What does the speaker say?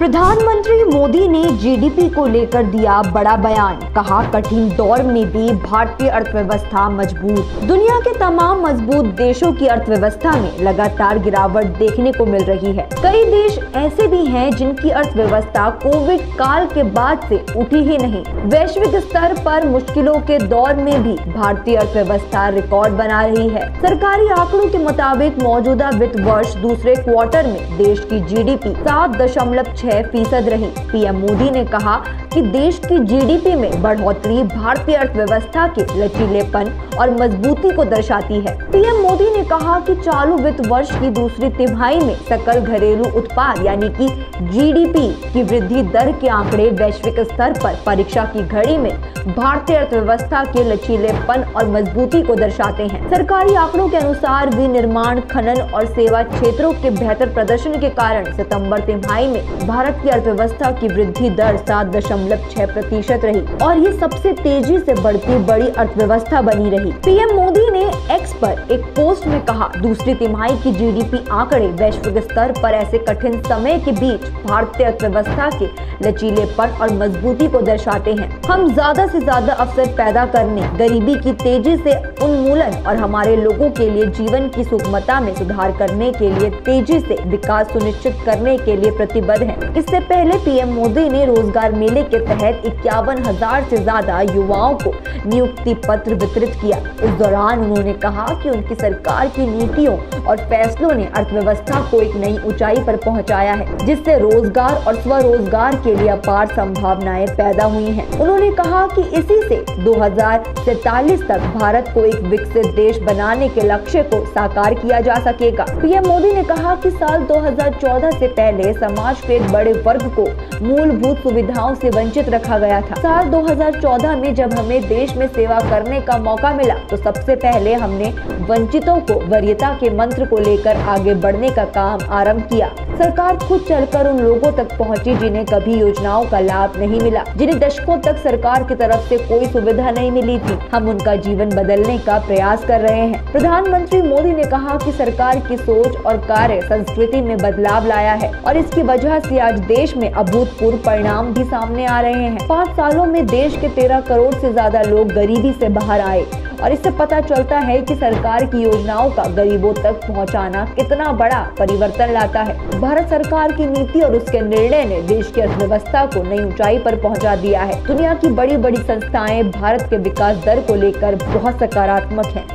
प्रधानमंत्री मोदी ने जीडीपी को लेकर दिया बड़ा बयान। कहा, कठिन दौर में भी भारतीय अर्थव्यवस्था मजबूत। दुनिया के तमाम मजबूत देशों की अर्थव्यवस्था में लगातार गिरावट देखने को मिल रही है। कई देश ऐसे भी हैं जिनकी अर्थव्यवस्था कोविड काल के बाद से उठी ही नहीं। वैश्विक स्तर पर मुश्किलों के दौर में भी भारतीय अर्थव्यवस्था रिकॉर्ड बना रही है। सरकारी आंकड़ों के मुताबिक मौजूदा वित्त वर्ष दूसरे क्वार्टर में देश की जीडीपी 7.6% रही। पीएम मोदी ने कहा कि देश की जीडीपी में बढ़ोतरी भारतीय अर्थव्यवस्था के लचीलेपन और मजबूती को दर्शाती है। पीएम मोदी ने कहा कि चालू वित्त वर्ष की दूसरी तिमाही में सकल घरेलू उत्पाद यानी कि जीडीपी की वृद्धि दर के आंकड़े वैश्विक स्तर पर परीक्षा की घड़ी में भारतीय अर्थव्यवस्था के लचीलेपन और मजबूती को दर्शाते हैं। सरकारी आंकड़ों के अनुसार विनिर्माण, खनन और सेवा क्षेत्रों के बेहतर प्रदर्शन के कारण सितंबर तिमाही में भारत की अर्थव्यवस्था की वृद्धि दर 7.6% रही और ये सबसे तेजी से बढ़ती बड़ी अर्थव्यवस्था बनी रही। पीएम मोदी ने एक्स पर एक पोस्ट में कहा, दूसरी तिमाही की जीडीपी आंकड़े वैश्विक स्तर पर ऐसे कठिन समय के बीच भारतीय अर्थव्यवस्था के लचीलेपन और मजबूती को दर्शाते हैं। हम ज्यादा से ज्यादा अवसर पैदा करने, गरीबी की तेजी से उन्मूलन और हमारे लोगों के लिए जीवन की सुगमता में सुधार करने के लिए तेजी से विकास सुनिश्चित करने के लिए प्रतिबद्ध हैं। इससे पहले पीएम मोदी ने रोजगार मेले के तहत 51,000 से ज्यादा युवाओं को नियुक्ति पत्र वितरित किया। इस दौरान उन्होंने कहा कि उनकी सरकार की नीतियों और फैसलों ने अर्थव्यवस्था को एक नई ऊंचाई पर पहुंचाया है, जिससे रोजगार और स्वरोजगार के लिए अपार संभावनाएं पैदा हुई हैं। उन्होंने कहा कि इसी से 2047 तक भारत को एक विकसित देश बनाने के लक्ष्य को साकार किया जा सकेगा। पीएम मोदी ने कहा कि साल 2014 से पहले समाज के एक बड़े वर्ग को मूलभूत सुविधाओं से वंचित रखा गया था। साल 2014 में जब हमें देश में सेवा करने का मौका मिला तो सबसे पहले हमने वंचितों को वरीयता के मंत्र को लेकर आगे बढ़ने का काम आरंभ किया। सरकार खुद चलकर उन लोगों तक पहुंची जिन्हें कभी योजनाओं का लाभ नहीं मिला, जिन्हें दशकों तक सरकार की तरफ से कोई सुविधा नहीं मिली थी। हम उनका जीवन बदलने का प्रयास कर रहे हैं। प्रधानमंत्री मोदी ने कहा कि सरकार की सोच और कार्य संस्कृति में बदलाव लाया है और इसकी वजह से आज देश में अभूतपूर्व परिणाम भी सामने आ रहे हैं। 5 सालों में देश के 13 करोड़ से ज्यादा लोग गरीबी से बाहर आए और इससे पता चलता है कि सरकार की योजनाओं का गरीबों तक पहुंचाना कितना बड़ा परिवर्तन लाता है। भारत सरकार की नीति और उसके निर्णय ने देश की अर्थव्यवस्था को नई ऊंचाई पर पहुंचा दिया है। दुनिया की बड़ी बड़ी संस्थाएं भारत के विकास दर को लेकर बहुत सकारात्मक हैं।